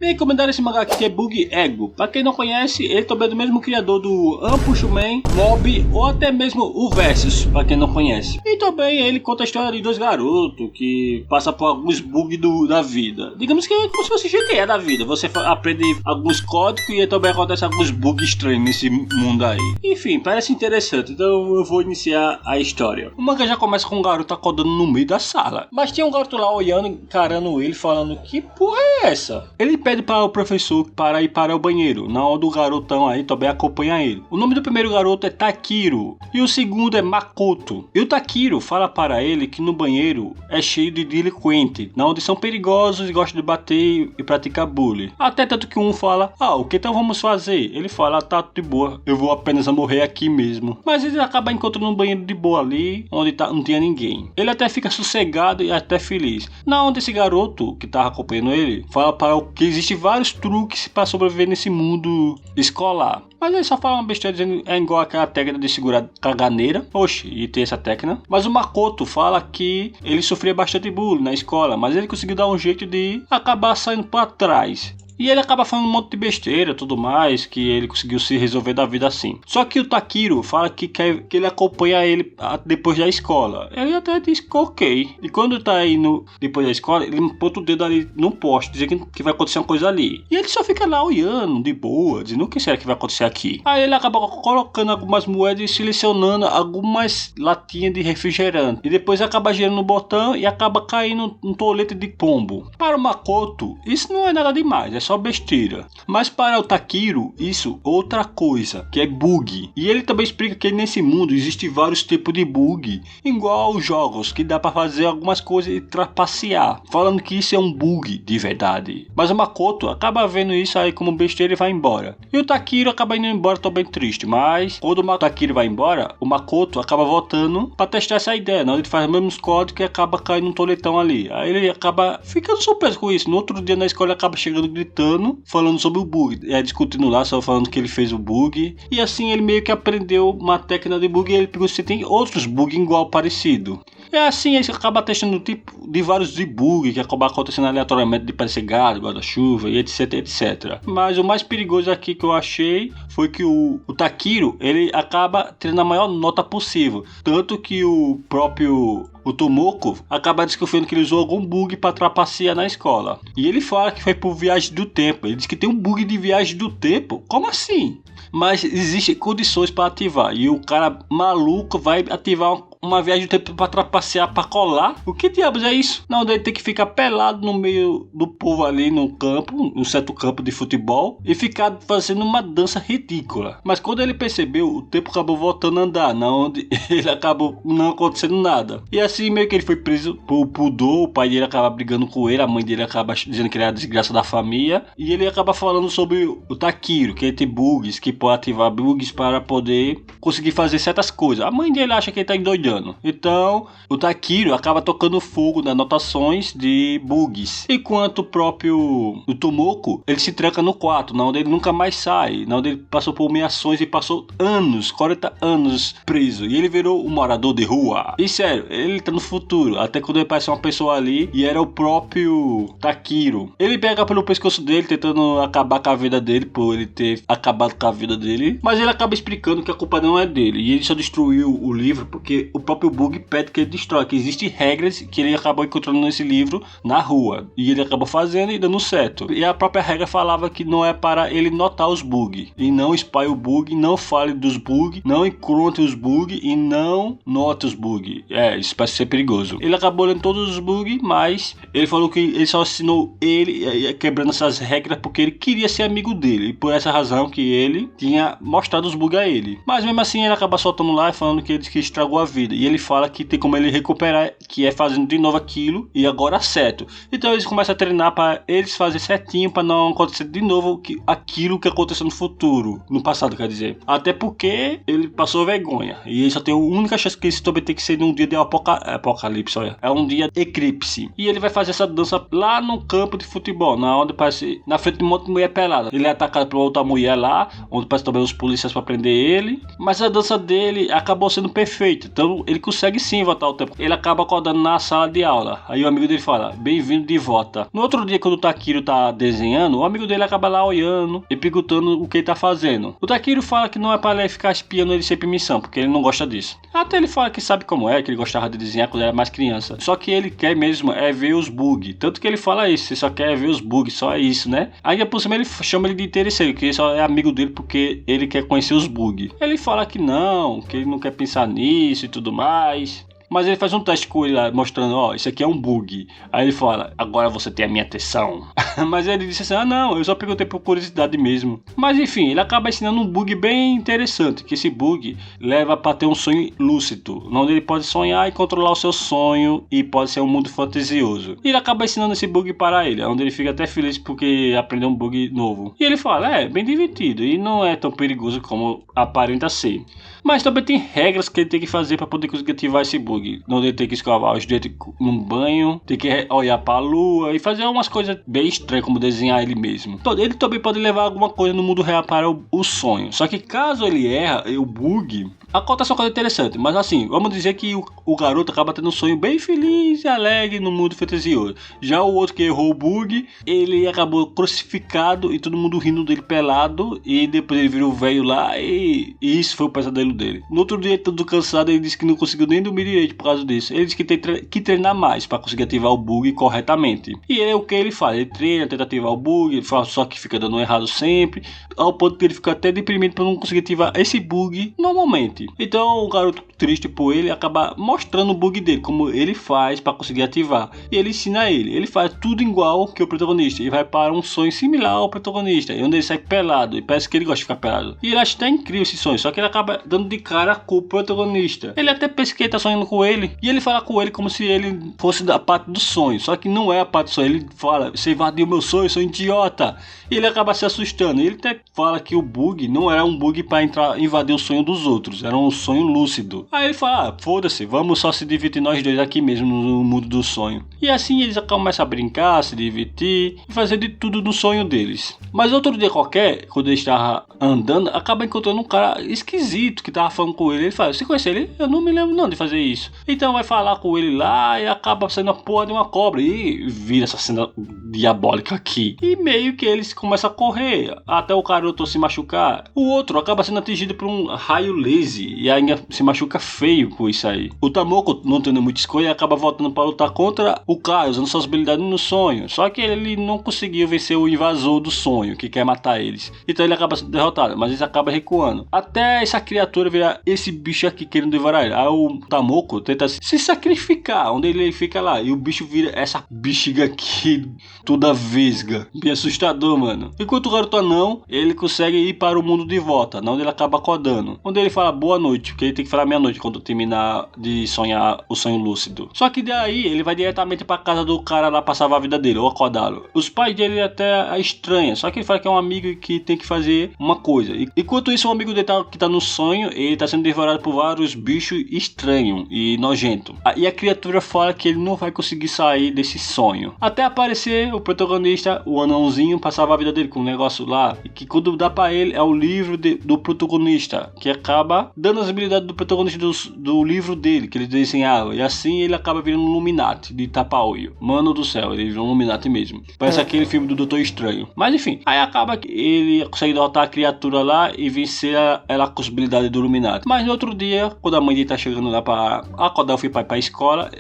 Me recomendaram esse mangá aqui que é Bug Ego. Pra quem não conhece, ele também é do mesmo criador do One-Punch-Man, Mob ou até mesmo o Versus, pra quem não conhece. E também ele conta a história de dois garotos que passam por alguns bugs da vida. Digamos que é como se fosse GTA da vida. Você aprende alguns códigos e também acontece alguns bugs estranhos nesse mundo aí. Enfim, parece interessante, então eu vou iniciar a história. O mangá já começa com um garoto acordando no meio da sala. Mas tinha um garoto lá olhando, encarando ele, falando: que porra é essa? Ele pede para o professor para ir para o banheiro, na hora do garotão aí também acompanha ele. O nome do primeiro garoto é Takiro e o segundo é Makoto. E o Takiro fala para ele que no banheiro é cheio de delinquentes, na onde são perigosos e gostam de bater e praticar bullying. Até tanto que um fala: o que então vamos fazer? Ele fala: tá de boa, eu vou apenas morrer aqui mesmo. Mas ele acaba encontrando um banheiro de boa ali, onde não tinha ninguém. Ele até fica sossegado e até feliz. Na onde esse garoto que tava acompanhando ele fala para o que existem vários truques para sobreviver nesse mundo escolar. Mas ele só fala uma besteira dizendo é igual aquela técnica de segurar caganeira. Oxe, e tem essa técnica. Mas o Makoto fala que ele sofria bastante bullying na escola, mas ele conseguiu dar um jeito de acabar saindo para trás. E ele acaba falando um monte de besteira e tudo mais, que ele conseguiu se resolver da vida assim. Só que o Takiro fala que quer que ele acompanha ele depois da escola. Ele até diz que ok. E quando tá indo depois da escola, ele bota o dedo ali no poste, dizendo que vai acontecer uma coisa ali. E ele só fica lá olhando, de boa, dizendo o que será que vai acontecer aqui. Aí ele acaba colocando algumas moedas e selecionando algumas latinhas de refrigerante. E depois acaba girando no botão e acaba caindo um tolete de pombo. Para o Makoto, isso não é nada demais, é só besteira. Mas para o Takiro, isso é outra coisa, que é bug. E ele também explica que nesse mundo existe vários tipos de bug, igual aos jogos, que dá para fazer algumas coisas e trapacear, falando que isso é um bug de verdade. Mas o Makoto acaba vendo isso aí como besteira e vai embora. E o Takiro acaba indo embora também triste, mas quando o Takiro vai embora, o Makoto acaba voltando para testar essa ideia, não? Ele faz os mesmos códigos e acaba caindo um toletão ali. Aí ele acaba ficando surpreso com isso. No outro dia na escola ele acaba chegando gritando, falando sobre o bug, discutindo lá, só falando que ele fez o bug, e assim ele meio que aprendeu uma técnica de bug e ele pegou se tem outros bugs igual parecido. É assim, ele acaba testando o tipo de vários de bug que acaba acontecendo aleatoriamente, de parecer gado, guarda-chuva e etc, etc. Mas o mais perigoso aqui que eu achei foi que o Takiro, ele acaba tendo a maior nota possível, tanto que o próprio Tomoko acaba desconfiando que ele usou algum bug para trapacear na escola. E ele fala que foi por viagem do tempo. Ele diz que tem um bug de viagem do tempo. Como assim? Mas existem condições para ativar. E o cara maluco vai ativar uma viagem do tempo para trapacear, para colar. O que diabos é isso? Não, ele tem que ficar pelado no meio do povo ali no campo, num certo campo de futebol, e ficar fazendo uma dança ridícula. Mas quando ele percebeu, o tempo acabou voltando a andar, na onde ele acabou não acontecendo nada. E assim meio que ele foi preso por pudor, o pai dele acaba brigando com ele, a mãe dele acaba dizendo que ele é a desgraça da família, e ele acaba falando sobre o Takiro, que ele tem bugs, que pode ativar bugs para poder conseguir fazer certas coisas. A mãe dele acha que ele tá endoidando. Então, o Takiro acaba tocando fogo nas anotações de bugs. Enquanto o próprio Tomoko, ele se tranca no quarto, na onde ele nunca mais sai, na onde ele passou por humilhações e passou anos, 40 anos preso. E ele virou um morador de rua. E sério, ele tá no futuro, até quando ele parece uma pessoa ali, e era o próprio Takiro. Ele pega pelo pescoço dele, tentando acabar com a vida dele, por ele ter acabado com a vida dele. Mas ele acaba explicando que a culpa não é dele, e ele só destruiu o livro porque o próprio bug pede que ele destrói, que existem regras que ele acabou encontrando nesse livro na rua, e ele acabou fazendo e dando certo. E a própria regra falava que não é para ele notar os bugs, e não espalhe o bug, não fale dos bugs, não encontre os bugs e não note os bugs. Isso parece ser perigoso. Ele acabou lendo todos os bugs, mas ele falou que ele só assinou ele quebrando essas regras porque ele queria ser amigo dele, e por essa razão que ele tinha mostrado os bugs a ele. Mas mesmo assim ele acaba soltando lá e falando que ele que estragou a vida. E ele fala que tem como ele recuperar, que é fazendo de novo aquilo e agora certo. Então eles começam a treinar para eles fazerem certinho, para não acontecer de novo aquilo que aconteceu no futuro. futuro, no passado, quer dizer. Até porque ele passou vergonha. E ele só tem a única chance que isso também tem que ser num dia de apocalipse, olha. É um dia eclipse. E ele vai fazer essa dança lá no campo de futebol, onde parece, na frente de um monte de mulher pelada. Ele é atacado por outra mulher lá, onde parece também os policiais pra prender ele. Mas a dança dele acabou sendo perfeita. Então ele consegue sim voltar ao tempo. Ele acaba acordando na sala de aula. Aí o amigo dele fala, bem-vindo de volta. No outro dia, quando o Takiro tá desenhando, o amigo dele acaba lá olhando e perguntando o que ele tá fazendo. O Takiro fala que não é pra ele ficar espiando ele sem permissão, porque ele não gosta disso. Até ele fala que sabe como é, que ele gostava de desenhar quando era mais criança. Só que ele quer mesmo é ver os bugs. Tanto que ele fala isso, você só quer ver os bugs, só é isso, né? Aí por cima ele chama ele de interesseiro, que ele só é amigo dele porque ele quer conhecer os bugs. Ele fala que ele não quer pensar nisso e tudo mais. Mas ele faz um teste com ele lá, mostrando, ó, isso aqui é um bug. Aí ele fala, agora você tem a minha atenção. Mas ele disse assim, não, eu só perguntei por curiosidade mesmo. Mas enfim, ele acaba ensinando um bug bem interessante, que esse bug leva para ter um sonho lúcido, onde ele pode sonhar e controlar o seu sonho, e pode ser um mundo fantasioso. E ele acaba ensinando esse bug para ele, onde ele fica até feliz porque aprendeu um bug novo. E ele fala, é bem divertido, e não é tão perigoso como aparenta ser. Mas também tem regras que ele tem que fazer para poder conseguir ativar esse bug. Onde ele tem que escovar os dentes num banho, tem que olhar para a lua e fazer umas coisas bem estranhas, como desenhar ele mesmo. Então, ele também pode levar alguma coisa no mundo real para o sonho. Só que caso ele erra o bug, acontece uma coisa interessante. Mas assim, vamos dizer que o garoto acaba tendo um sonho bem feliz e alegre no mundo fantasioso. Já o outro que errou o bug, ele acabou crucificado e todo mundo rindo dele pelado. E depois ele virou velho lá e isso foi o pesadelo dele. No outro dia, todo cansado, ele disse que não conseguiu nem dormir direito por causa disso. Ele disse que tem que treinar mais para conseguir ativar o bug corretamente. E é o que ele faz, ele treina, tenta ativar o bug, ele fala só que fica dando errado sempre, ao ponto que ele fica até deprimido por não conseguir ativar esse bug normalmente. Então o garoto, triste por ele, acaba mostrando o bug dele, como ele faz para conseguir ativar. E ele ensina ele faz tudo igual que o protagonista, e vai para um sonho similar ao protagonista, onde ele sai pelado, e parece que ele gosta de ficar pelado. E ele acha até incrível esse sonho, só que ele acaba dando de cara com o protagonista. Ele até pensa que ele tá sonhando com ele, e ele fala com ele como se ele fosse da parte do sonho, só que não é a parte do sonho. Ele fala, você invadiu meu sonho, eu sou idiota. E ele acaba se assustando. Ele até fala que o bug não era um bug para invadir o sonho dos outros, era um sonho lúcido. Aí ele fala, foda-se, vamos só se divertir nós dois aqui mesmo no mundo do sonho. E assim eles começam a brincar, se divertir e fazer de tudo no sonho deles. Mas outro dia qualquer, quando ele estava andando, acaba encontrando um cara esquisito que tava falando com ele. Ele fala, você conhece ele? Eu não me lembro não de fazer isso. Então vai falar com ele lá e acaba sendo a porra de uma cobra. E vira essa cena diabólica aqui. E meio que eles começam a correr até o garoto se machucar. O outro acaba sendo atingido por um raio laser e ainda se machuca feio com isso aí. O Tamoko, não tendo muita escolha, acaba voltando para lutar contra o Kai, usando suas habilidades no sonho. Só que ele não conseguiu vencer o invasor do sonho, que quer matar eles. Então ele acaba sendo derrotado, mas ele acaba recuando. Até essa criatura virar esse bicho aqui querendo devorar ele. Aí o Tamoko tenta se sacrificar, onde ele fica lá. E o bicho vira essa bexiga aqui, toda vesga. Bem assustador, mano. Enquanto o garoto não, ele consegue ir para o mundo de volta, onde ele acaba acordando. Onde ele fala boa noite, porque ele tem que falar meia-noite quando terminar de sonhar o sonho lúcido. Só que daí ele vai diretamente para casa do cara lá pra salvar a vida dele, ou acordá-lo. Os pais dele até estranham, só que ele fala que é um amigo que tem que fazer uma coisa. Enquanto isso, um amigo dele que tá no sonho, ele tá sendo devorado por vários bichos estranhos e nojentos. E a criatura fala que ele não vai conseguir sair desse sonho. Até aparecer o protagonista, o anãozinho, pra salvar a vida dele com um negócio lá. E que quando dá pra ele é o livro do protagonista, que acaba dando as habilidades do protagonista do livro dele, que ele desenhava. E assim ele acaba virando um Illuminati de tapa-olho. Mano do céu, ele virou um Illuminati mesmo. Parece aquele filme do Doutor Estranho. Mas enfim, aí acaba que ele consegue derrotar a criatura lá e vencer ela com as habilidades do Illuminati. Mas no outro dia, quando a mãe dele tá chegando lá pra acordar o filho pra escola,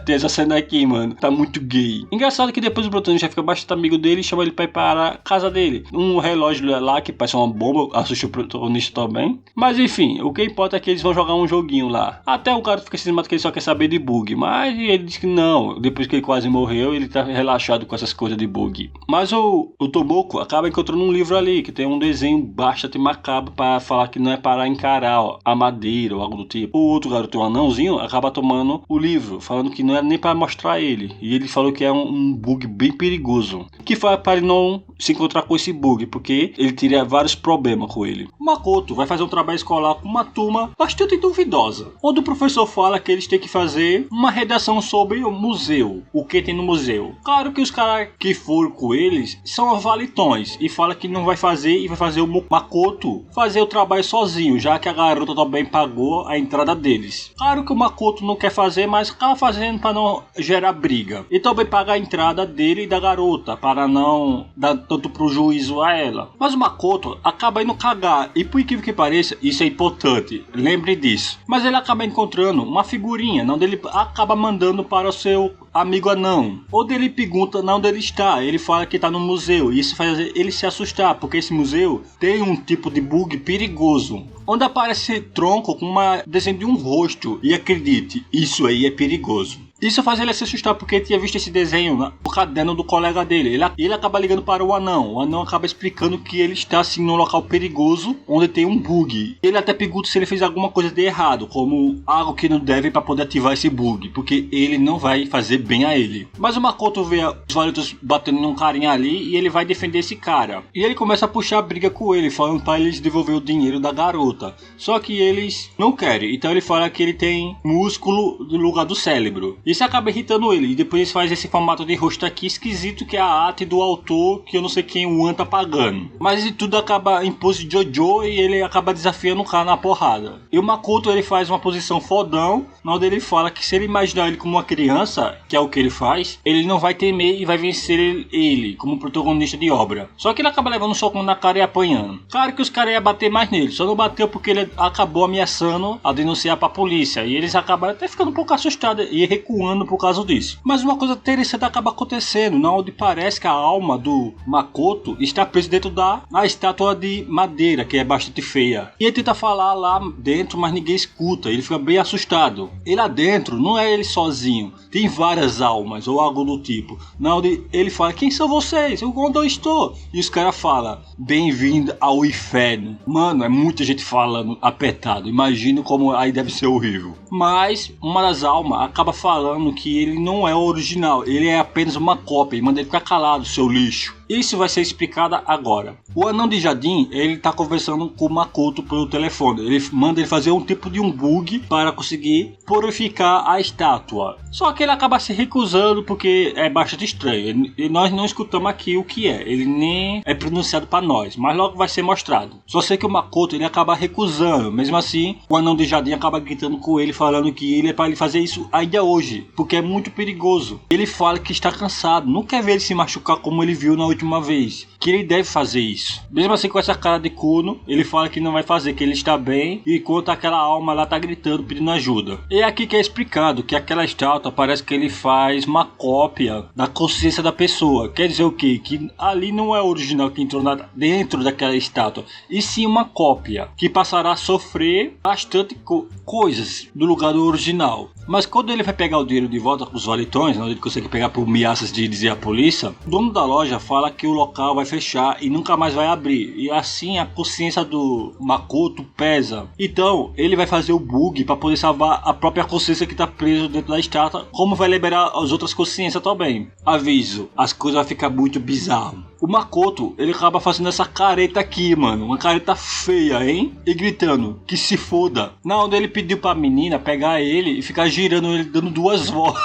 tem essa cena aqui, mano. Tá muito gay. Engraçado que depois o protagonista fica bastante amigo dele e chama ele pra ir para a casa dele. Um relógio lá que parece uma bomba, assusta o protagonista também. Mas enfim, O que importa é que eles vão jogar um joguinho lá. Até o cara fica cismado que ele só quer saber de bug. Mas ele diz que não. Depois que ele quase morreu, ele tá relaxado com essas coisas de bug. Mas o Tomoko acaba encontrando um livro ali que tem um desenho bastante macabro para falar que não é para encarar a madeira ou algo do tipo. O outro garoto, um anãozinho, acaba tomando o livro, falando que não era nem para mostrar ele. E ele falou que é um bug bem perigoso. Que faz para ele não se encontrar com esse bug, porque ele teria vários problemas com ele. O Makoto vai fazer um trabalho escolar com uma turma bastante duvidosa, onde o professor fala que eles têm que fazer uma redação sobre o museu, o que tem no museu. Claro que os caras que foram com eles são valitões e fala que não vai fazer e vai fazer o Makoto fazer o trabalho sozinho, já que a garota também pagou a entrada deles. Claro que o Makoto não quer fazer, mas acaba fazendo para não gerar briga. E também paga a entrada dele e da garota, para não dar tanto prejuízo a ela. Mas o Makoto acaba indo cagar, e por incrível que pareça, isso é importante, lembre disso. Mas ele acaba encontrando uma figurinha, onde ele acaba mandando para o seu amigo anão, onde ele pergunta onde ele está. Ele fala que está no museu, e isso faz ele se assustar, porque esse museu tem um tipo de bug perigoso, onde aparece tronco com uma desenho de um rosto, e acredite, isso aí é perigoso. Isso faz ele se assustar, porque ele tinha visto esse desenho no caderno do colega dele. Ele acaba ligando para o anão acaba explicando que ele está assim num local perigoso, onde tem um bug. Ele até pergunta se ele fez alguma coisa de errado, como algo que não deve para poder ativar esse bug, porque ele não vai fazer bem a ele. Mas o Makoto vê os valitos batendo num carinha ali, e ele vai defender esse cara. E ele começa a puxar a briga com ele, falando para eles devolver o dinheiro da garota. Só que eles não querem, então ele fala que ele tem músculo no lugar do cérebro. Isso acaba irritando ele, e depois faz esse formato de rosto aqui esquisito, que é a arte do autor, que eu não sei quem o An tá pagando. Mas de tudo acaba em pose de Jojo, e ele acaba desafiando o cara na porrada. E o Makoto, ele faz uma posição fodão, onde ele fala que se ele imaginar ele como uma criança, que é o que ele faz, ele não vai temer e vai vencer ele como protagonista de obra. Só que ele acaba levando um socão na cara e apanhando. Claro que os caras iam bater mais nele, só não bateu porque ele acabou ameaçando a denunciar pra polícia, e eles acabaram até ficando um pouco assustados e recuando por causa disso. Mas uma coisa interessante acaba acontecendo, onde parece que a alma do Makoto está presa dentro da estátua de madeira, que é bastante feia. E ele tenta falar lá dentro, mas ninguém escuta. Ele fica bem assustado. E lá dentro não é ele sozinho, tem várias almas ou algo do tipo. Onde ele fala: quem são vocês? Onde eu estou? E os caras falam: bem-vindo ao inferno. Mano, é muita gente falando apertado. Imagino como aí deve ser horrível. Mas uma das almas acaba falando que ele não é o original, ele é apenas uma cópia, e manda ele ficar calado, seu lixo. Isso vai ser explicado agora. O anão de jardim, ele tá conversando com o Makoto pelo telefone. Ele manda ele fazer um tipo de um bug para conseguir purificar a estátua. Só que ele acaba se recusando porque é bastante estranho. E nós não escutamos aqui o que é. Ele nem é pronunciado para nós, mas logo vai ser mostrado. Só sei que o Makoto, ele acaba recusando. Mesmo assim, o anão de jardim acaba gritando com ele, falando que ele é para ele fazer isso ainda hoje, porque é muito perigoso. Ele fala que está cansado, não quer ver ele se machucar como ele viu na última vez, que ele deve fazer isso. Mesmo assim, com essa cara de corno, ele fala que não vai fazer, que ele está bem, enquanto aquela alma lá tá gritando, pedindo ajuda. E é aqui que é explicado que aquela estátua parece que ele faz uma cópia da consciência da pessoa. Quer dizer o quê? Que ali não é o original que entrou dentro daquela estátua, e sim uma cópia, que passará a sofrer bastante coisas do lugar do original. Mas quando ele vai pegar o dinheiro de volta com os valitões, onde ele consegue pegar por ameaças de dizer à polícia, o dono da loja fala que o local vai fechar e nunca mais vai abrir. E assim a consciência do Makoto pesa. Então ele vai fazer o bug para poder salvar a própria consciência que está presa dentro da estátua, como vai liberar as outras consciências também. Aviso, as coisas vão ficar muito bizarro. O Makoto, ele acaba fazendo essa careta aqui, mano. Uma careta feia, hein? E gritando que se foda. Na onde ele pediu pra menina pegar ele e ficar girando ele, dando 2 voltas.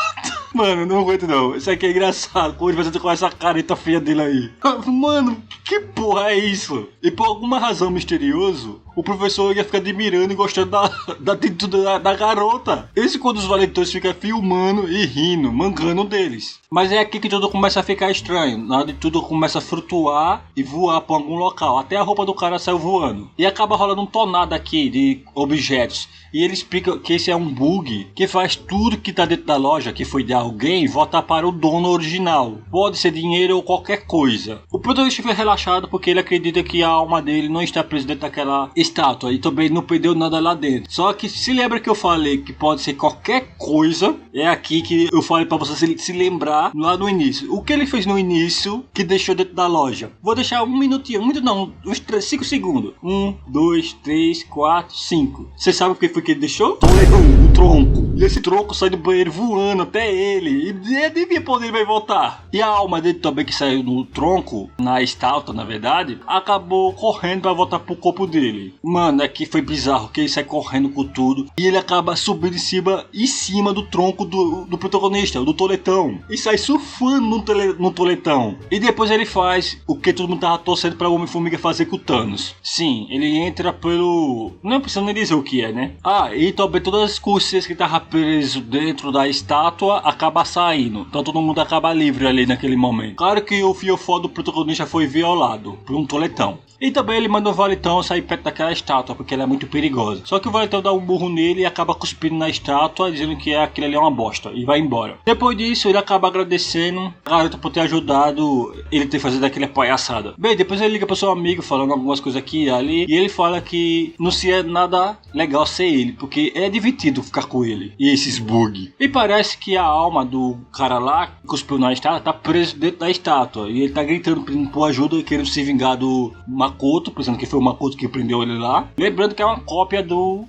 Mano, não aguento não. Isso aqui é engraçado. Como ele fazendo com essa careta feia dele aí. Mano, que porra é isso? E por alguma razão misteriosa, o professor ia ficar admirando e gostando da atitude da garota. Esse quando os valentões ficam filmando e rindo, mancando deles. Mas é aqui que tudo começa a ficar estranho. Na hora de tudo começa a flutuar e voar pra algum local. Até a roupa do cara saiu voando. E acaba rolando um tornado aqui de objetos. E ele explica que esse é um bug que faz tudo que tá dentro da loja, que foi de alguém voltar para o dono original. Pode ser dinheiro ou qualquer coisa. O protagonista foi relaxado porque ele acredita que a alma dele não está presa dentro daquela estátua e também não perdeu nada lá dentro. Só que se lembra que eu falei que pode ser qualquer coisa, é aqui que eu falei para você se lembrar lá no início. O que ele fez no início que deixou dentro da loja? Vou deixar um minutinho, uns 5 segundos. 1, 2, 3, 4, 5. Você sabe o que foi que ele deixou? O tronco. E esse tronco sai do banheiro voando até ele. E adivinha pra onde ele vai voltar? E a alma dele também, que saiu do tronco, na estátua na verdade, acabou correndo pra voltar pro corpo dele. Mano, aqui foi bizarro, que ele sai correndo com tudo e ele acaba subindo em cima do tronco do protagonista, do toletão. E sai surfando no toletão. E depois ele faz o que todo mundo tava torcendo pra Homem-Formiga fazer com o Thanos. Sim, ele entra pelo... Não precisa nem dizer o que é, né? Ah, e também todas as cursinhas que tava preso dentro da estátua acaba saindo. Então todo mundo acaba livre ali naquele momento. Claro que o fiofó do protagonista foi violado por um toletão. E também ele manda o Valitão sair perto daquela estátua, porque ela é muito perigosa. Só que o Valitão dá um burro nele e acaba cuspindo na estátua, dizendo que aquilo ali é uma bosta, e vai embora. Depois disso, ele acaba agradecendo a garota por ter ajudado ele ter feito aquela palhaçada. Bem, depois ele liga pro seu amigo, falando algumas coisas aqui e ali, e ele fala que não se é nada legal ser ele, porque é divertido ficar com ele, e esses bugs. E parece que a alma do cara lá, que cuspiu na estátua, tá preso dentro da estátua, e ele tá gritando, pedindo por ajuda, e querendo se vingar do Makoto, pensando que foi o Makoto que prendeu ele lá. Lembrando que é uma cópia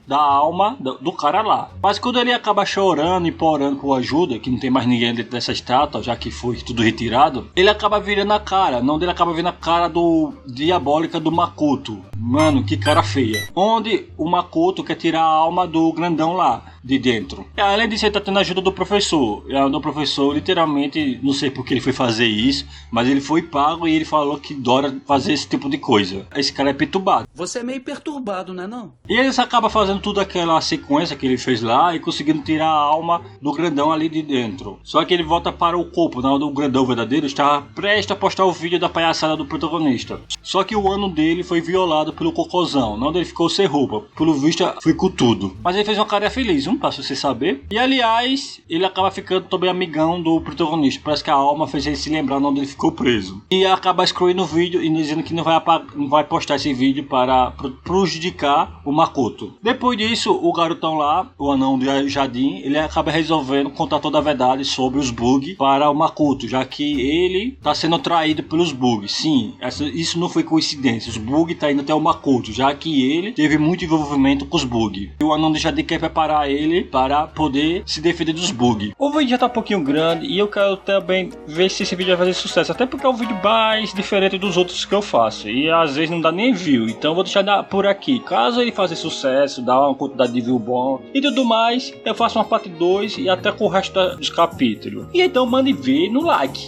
da alma do cara lá. Mas quando ele acaba chorando e implorando por ajuda, que não tem mais ninguém dentro dessa estátua, já que foi tudo retirado, ele acaba virando a cara. Não, ele acaba vendo a cara diabólica do Makoto. Mano, que cara feia. Onde o Makoto quer tirar a alma do grandão lá de dentro. E além disso, ele tá tendo a ajuda do professor. E o professor, literalmente, não sei porque ele foi fazer isso, mas ele foi pago e ele falou que adora fazer esse tipo de coisa. Esse cara é perturbado. Você é meio perturbado, né não? E eles acabam fazendo toda aquela sequência que ele fez lá e conseguindo tirar a alma do grandão ali de dentro. Só que ele volta para o corpo, na hora do grandão verdadeiro estava prestes a postar o vídeo da palhaçada do protagonista. Só que o ano dele foi violado pelo cocôzão, na hora ele ficou sem roupa. Pelo visto, foi com tudo. Mas ele fez uma cara feliz, pra você saber. E aliás, ele acaba ficando também amigão do protagonista. Parece que a alma fez ele se lembrar onde ele ficou preso. E acaba excluindo o vídeo e dizendo que não vai postar esse vídeo para prejudicar o Makoto. Depois disso, o garotão lá, o anão do jardim, ele acaba resolvendo contar toda a verdade sobre os bugs para o Makoto, já que ele está sendo traído pelos bugs. Sim, isso não foi coincidência. Os bugs tá indo até o Makoto, já que ele teve muito envolvimento com os bugs. E o anão do jardim quer preparar ele para poder se defender dos bugs. O vídeo já tá um pouquinho grande e eu quero também ver se esse vídeo vai fazer sucesso, até porque é um vídeo mais diferente dos outros que eu faço e às vezes não dá nem view, então eu vou deixar por aqui. Caso ele faça sucesso, dá uma quantidade de view bom e tudo mais, eu faço uma parte 2 e até com o resto dos capítulos. E então mande ver no like.